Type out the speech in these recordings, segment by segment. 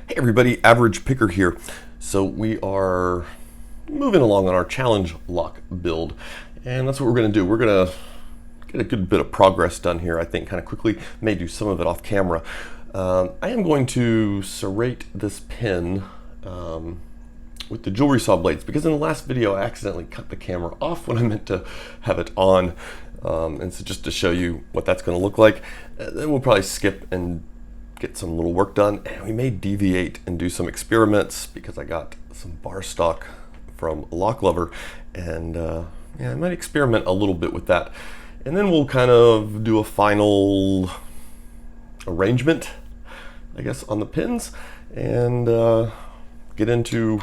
Hey everybody, Average Picker here. So we are moving along on our challenge lock build, and that's what we're going to do. We're going to get a good bit of progress done here, I think, kind of quickly. May do some of it off camera. I am going to serrate this pin with the jewelry saw blades, because in the last video I accidentally cut the camera off when I meant to have it on. And so just to show you what that's going to look like, then we'll probably skip and get some little work done, and we may deviate and do some experiments because I got some bar stock from a lock lover, and yeah, I might experiment a little bit with that, and then we'll kind of do a final arrangement, I guess, on the pins, and get into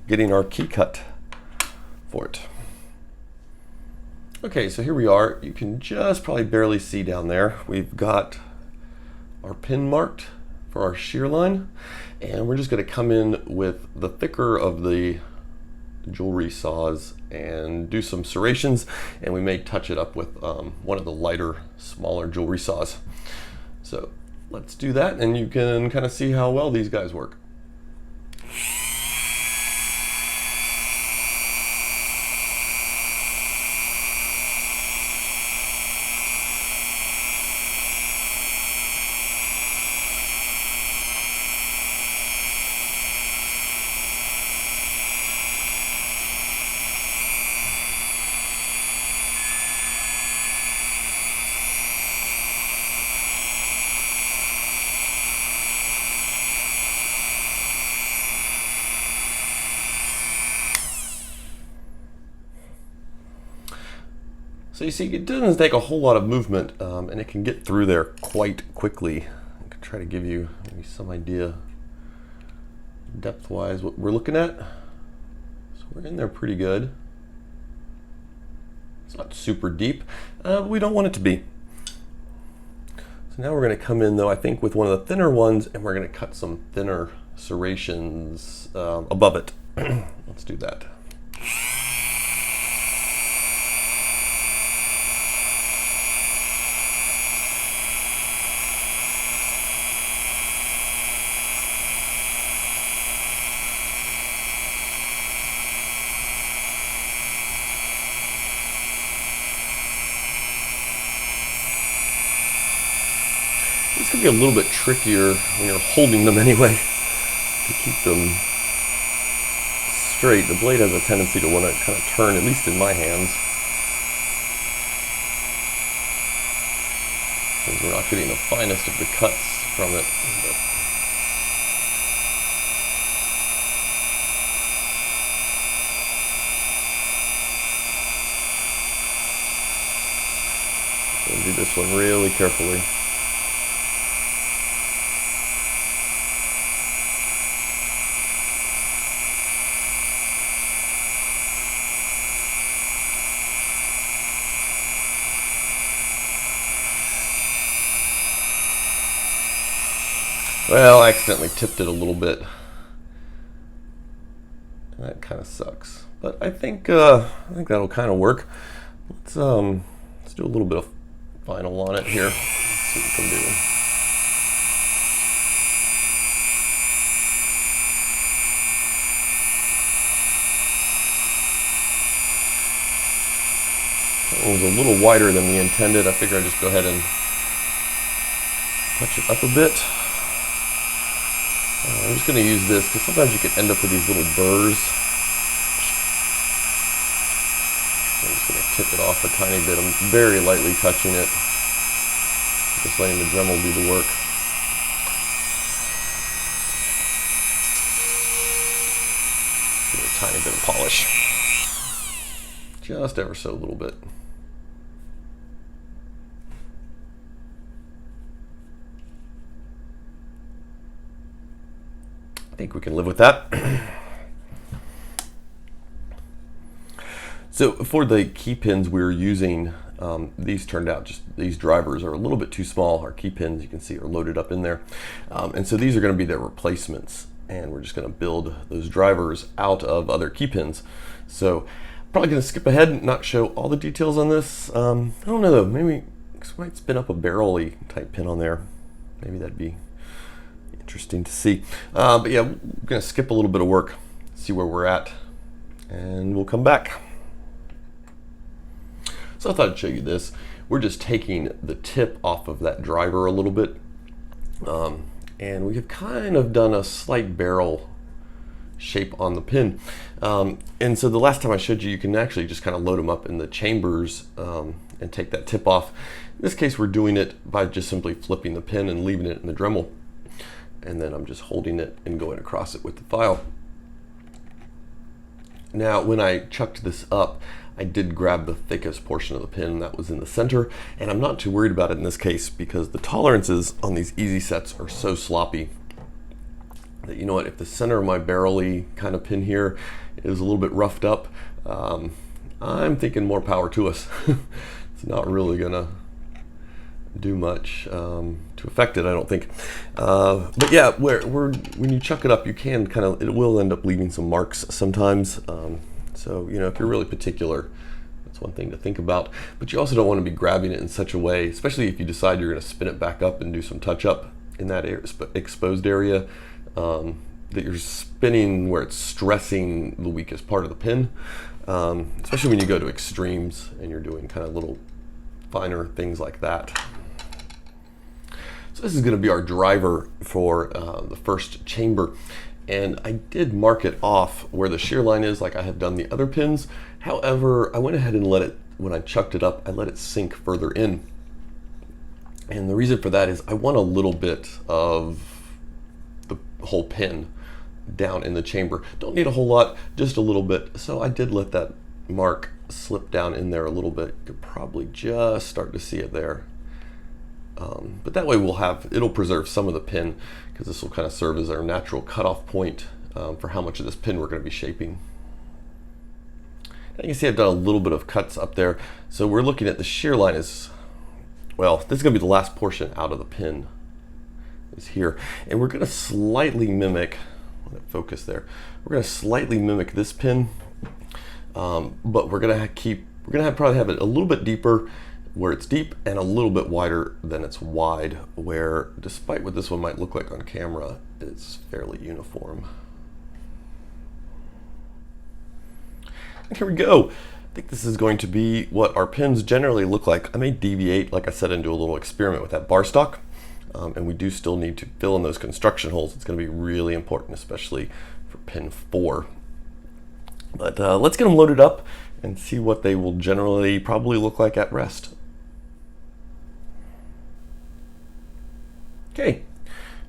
getting our key cut for it. Okay, so here we are. You can just probably barely see down there. We've got our pin marked for our shear line, and we're just going to come in with the thicker of the jewelry saws and do some serrations, and we may touch it up with one of the lighter, smaller jewelry saws. So let's do that, and you can kind of see how well these guys work. So you see, it doesn't take a whole lot of movement, and it can get through there quite quickly. I can try to give you maybe some idea depth-wise what we're looking at. So we're in there pretty good. It's not super deep, but we don't want it to be. So now we're going to come in, though, I think with one of the thinner ones, and we're going to cut some thinner serrations above it. Let's do that. This can be a little bit trickier when you're holding them anyway, to keep them straight. The blade has a tendency to want to kind of turn, at least in my hands. Because we're not getting the finest of the cuts from it. So do this one really carefully. Well, I accidentally tipped it a little bit. That kind of sucks, but I think that'll kind of work. Let's do a little bit of final on it here. Let's see what we can do. That one was a little wider than we intended. I figure I'd just go ahead and touch it up a bit. I'm just going to use this because sometimes you can end up with these little burrs. I'm just going to tip it off a tiny bit. I'm very lightly touching it, just letting the Dremel do the work. Give it a tiny bit of polish, just ever so little bit. I think we can live with that. So for the key pins we're using, these turned out these drivers are a little bit too small. Our key pins, you can see, are loaded up in there. And so these are going to be their replacements. And we're just going to build those drivers out of other key pins. So probably going to skip ahead and not show all the details on this. I don't know though, maybe I might spin up a barrel-y type pin on there. Maybe that'd be Interesting to see. But yeah, we're gonna skip a little bit of work, see where we're at, and we'll come back. So I thought I'd show you this. We're just taking the tip off of that driver a little bit. And we have kind of done a slight barrel shape on the pin. And so the last time I showed you, you can actually just kind of load them up in the chambers and take that tip off. In this case, we're doing it by just simply flipping the pin and leaving it in the Dremel. And then I'm just holding it and going across it with the file. Now, when I chucked this up, I did grab the thickest portion of the pin that was in the center, and I'm not too worried about it in this case because the tolerances on these easy sets are so sloppy that, you know what, if the center of my barrel-y kind of pin here is a little bit roughed up, I'm thinking more power to us. It's not really gonna do much to affect it, I don't think. But yeah, when you chuck it up, you can kind of, it will end up leaving some marks sometimes. So, you know, if you're really particular, that's one thing to think about. But you also don't want to be grabbing it in such a way, especially if you decide you're going to spin it back up and do some touch up in that exposed area, that you're spinning where it's stressing the weakest part of the pin, especially when you go to extremes and you're doing kind of little finer things like that. So this is going to be our driver for the first chamber. And I did mark it off where the shear line is like I have done the other pins. However, I went ahead and let it, when I chucked it up, I let it sink further in. And the reason for that is I want a little bit of the whole pin down in the chamber. Don't need a whole lot, just a little bit. So I did let that mark slip down in there a little bit. You could probably just start to see it there. But that way it'll preserve some of the pin, because this will kind of serve as our natural cutoff point for how much of this pin we're going to be shaping. Now you can see I've done a little bit of cuts up there. So we're looking at the shear line is, well, this is going to be the last portion out of the pin is here. And we're going to slightly mimic, focus there, we're going to slightly mimic this pin, but we're going to probably have it a little bit deeper where it's deep and a little bit wider than it's wide, where despite what this one might look like on camera, it's fairly uniform. And here we go. I think this is going to be what our pins generally look like. I may deviate, like I said, and do a little experiment with that bar stock. And we do still need to fill in those construction holes. It's going to be really important, especially for pin 4. But let's get them loaded up and see what they will generally probably look like at rest. Okay,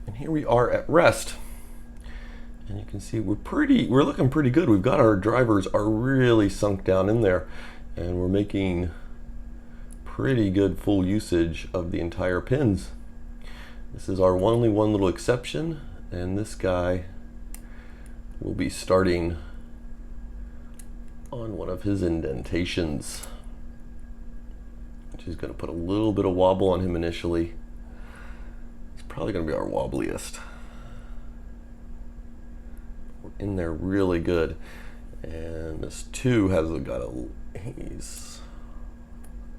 and here we are at rest. And you can see we're looking pretty good. We've got our drivers are really sunk down in there, and we're making pretty good full usage of the entire pins. This is our only one little exception, and this guy will be starting on one of his indentations, which is going to put a little bit of wobble on him initially. It's probably going to be our wobbliest. We're in there really good, and this 2 has got it's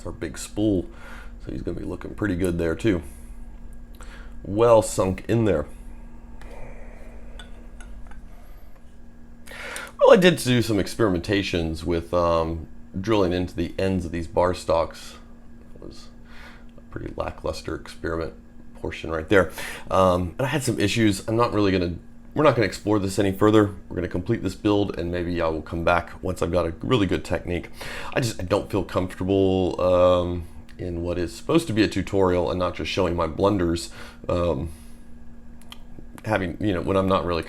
our big spool, so he's going to be looking pretty good there too. Well sunk in there. Well, I did do some experimentations with drilling into the ends of these bar stocks. It was a pretty lackluster experiment portion right there. And I had some issues. we're not gonna explore this any further. We're gonna complete this build, and maybe I will come back once I've got a really good technique. I don't feel comfortable in what is supposed to be a tutorial and not just showing my blunders. When I'm not really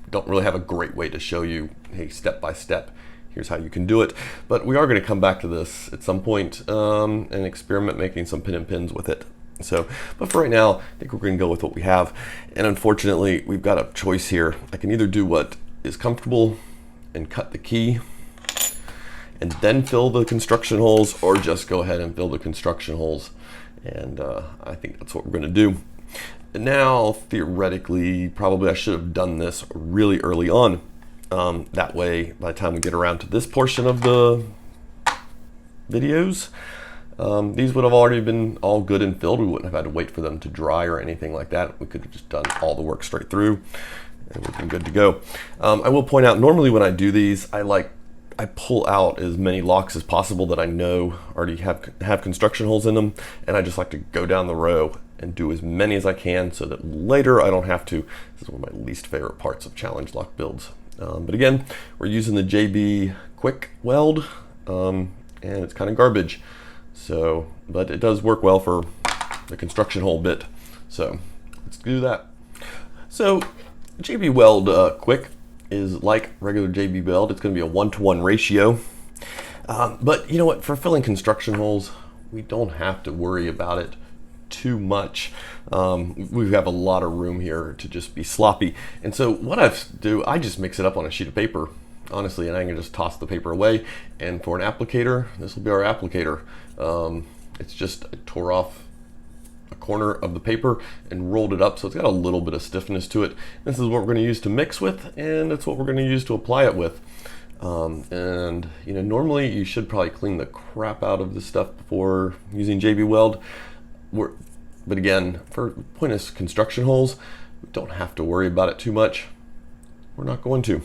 don't really have a great way to show you, hey, step by step, here's how you can do it. But we are going to come back to this at some point and experiment making some pin and pins with it. So, but for right now, I think we're going to go with what we have. And unfortunately, we've got a choice here. I can either do what is comfortable and cut the key and then fill the construction holes, or just go ahead and fill the construction holes. And I think that's what we're going to do. And now, theoretically, probably I should have done this really early on. That way, by the time we get around to this portion of the videos, These would have already been all good and filled. We wouldn't have had to wait for them to dry or anything like that. We could have just done all the work straight through and we've been good to go. I will point out, normally when I do these, I pull out as many locks as possible that I know already have construction holes in them, and I just like to go down the row and do as many as I can so that later I don't have to. This is one of my least favorite parts of challenge lock builds. But again, we're using the JB Quick Weld, and it's kind of garbage. So, but it does work well for the construction hole bit. So let's do that. So JB Weld Quick is like regular JB Weld. It's going to be a 1-to-1 ratio. But you know what? For filling construction holes, we don't have to worry about it too much. We have a lot of room here to just be sloppy. And so what I just mix it up on a sheet of paper, honestly, and I can just toss the paper away. And for an applicator, this will be our applicator. It's just, I tore off a corner of the paper and rolled it up so it's got a little bit of stiffness to it. This is what we're going to use to mix with, and it's what we're going to use to apply it with. And you know, normally you should probably clean the crap out of this stuff before using JB Weld. But again, for pointless construction holes, we don't have to worry about it too much. We're not going to.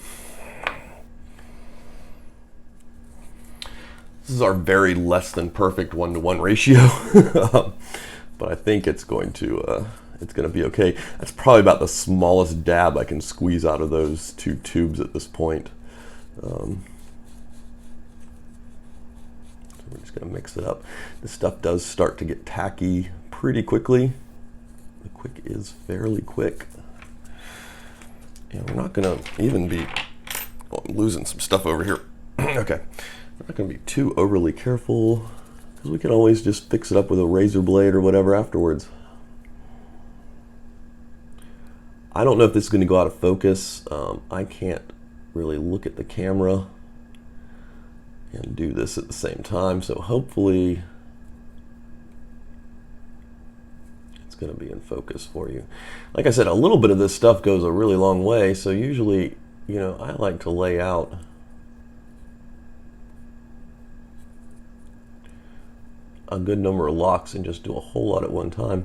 This is our very less than perfect 1-to-1 ratio. But I think it's going to be okay. That's probably about the smallest dab I can squeeze out of those two tubes at this point. So we're just going to mix it up. This stuff does start to get tacky pretty quickly. The quick is fairly quick. And we're not going to even be, oh, I'm losing some stuff over here. Okay, we're not going to be too overly careful, because we can always just fix it up with a razor blade or whatever afterwards. I don't know if this is going to go out of focus. I can't really look at the camera and do this at the same time, so hopefully it's going to be in focus for you. Like I said, a little bit of this stuff goes a really long way, so usually, you know, I like to lay out a good number of locks and just do a whole lot at one time.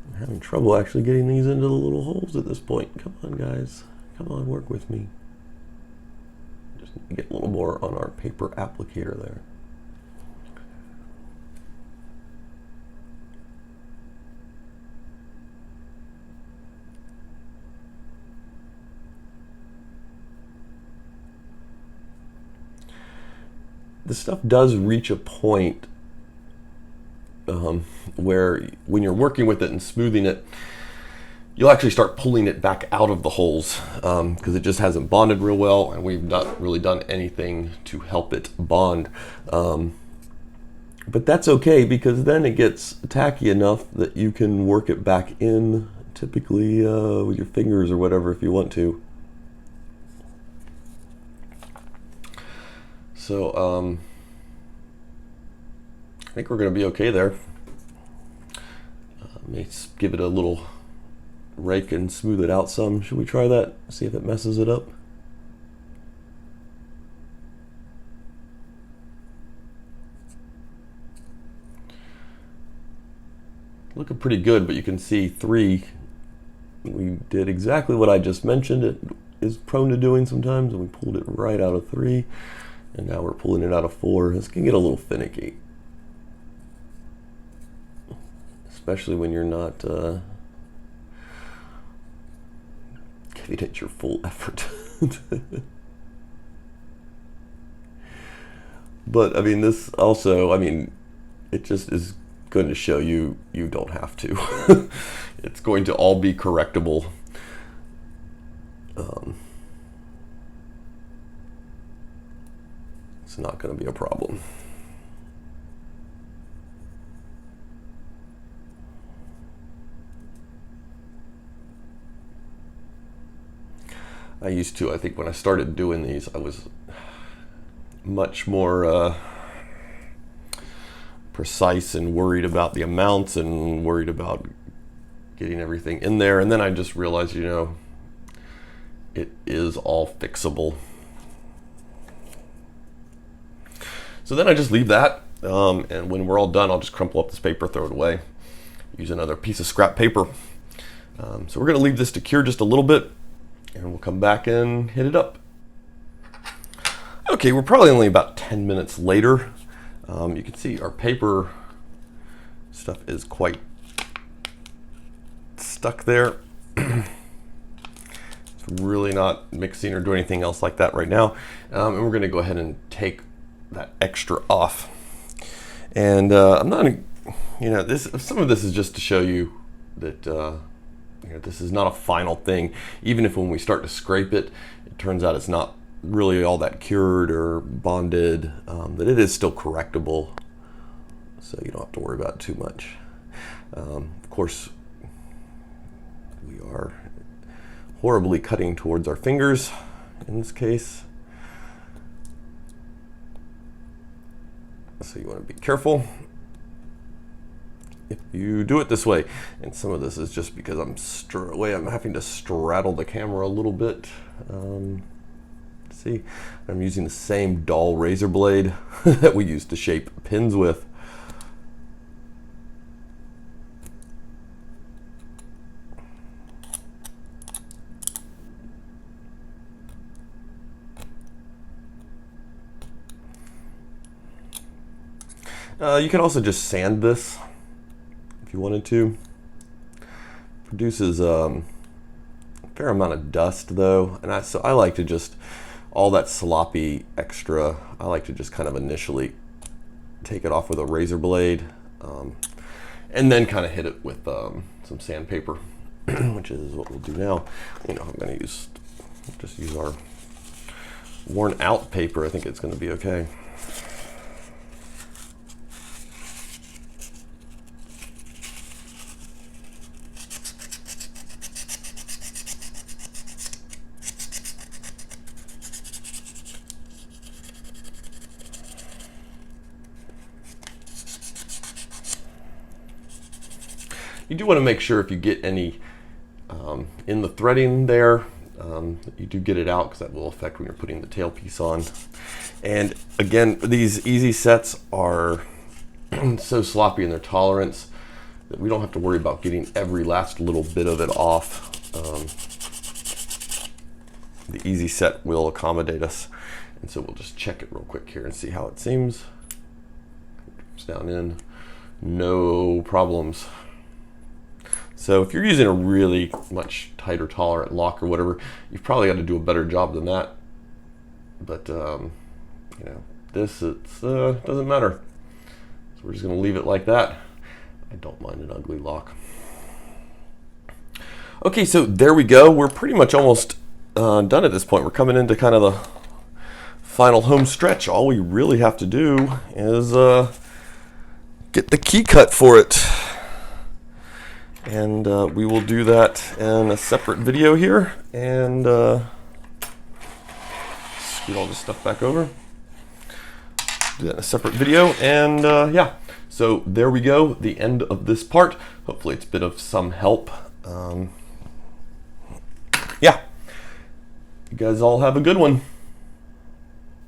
I'm having trouble actually getting these into the little holes at this point. Come on, guys. Come on, work with me. Just need to get a little more on our paper applicator there. This stuff does reach a point where when you're working with it and smoothing it, you'll actually start pulling it back out of the holes because it just hasn't bonded real well, and we've not really done anything to help it bond. But that's okay, because then it gets tacky enough that you can work it back in, typically with your fingers or whatever if you want to. So I think we're going to be okay there. May give it a little rake and smooth it out some. Should we try that? See if it messes it up. Looking pretty good, but you can see 3. We did exactly what I just mentioned. It is prone to doing sometimes, and we pulled it right out of 3, and now we're pulling it out of 4. This can get a little finicky, especially when you're not giving it your full effort. But I mean, this also, I mean, it just is going to show you don't have to. It's going to all be correctable. It's not going to be a problem. I used to, I think when I started doing these, I was much more precise and worried about the amounts and worried about getting everything in there. And then I just realized, you know, it is all fixable. So then I just leave that. And when we're all done, I'll just crumple up this paper, throw it away, use another piece of scrap paper. So we're going to leave this to cure just a little bit, and we'll come back and hit it up. Okay, we're probably only about 10 minutes later. You can see our paper stuff is quite stuck there. It's really not mixing or doing anything else like that right now. And we're going to go ahead and take that extra off. And I'm not, some of this is just to show you that this is not a final thing. Even if when we start to scrape it, it turns out it's not really all that cured or bonded, that it is still correctable. So you don't have to worry about it too much. Of course, we are horribly cutting towards our fingers in this case. So you want to be careful if you do it this way. And some of this is just because I'm having to straddle the camera a little bit. See, I'm using the same dull razor blade that we used to shape pins with. You can also just sand this if you wanted to. Produces a fair amount of dust though, and so I like to just, all that sloppy extra, I like to just kind of initially take it off with a razor blade, and then kind of hit it with some sandpaper, which is what we'll do now. I'm going to just use our worn out paper. I think it's going to be okay. You do want to make sure if you get any in the threading there, that you do get it out, because that will affect when you're putting the tailpiece on. And again, these easy sets are so sloppy in their tolerance that we don't have to worry about getting every last little bit of it off. The easy set will accommodate us. And so we'll just check it real quick here and see how it seems. It's down in, no problems. So if you're using a really much tighter tolerant lock or whatever, you've probably got to do a better job than that. But this doesn't matter. So we're just going to leave it like that. I don't mind an ugly lock. Okay, so there we go. We're pretty much almost done at this point. We're coming into kind of the final home stretch. All we really have to do is get the key cut for it. And we will do that in a separate video here, and scoot all this stuff back over. Do that in a separate video, and yeah. So there we go, the end of this part. Hopefully it's been of some help. Yeah. You guys all have a good one.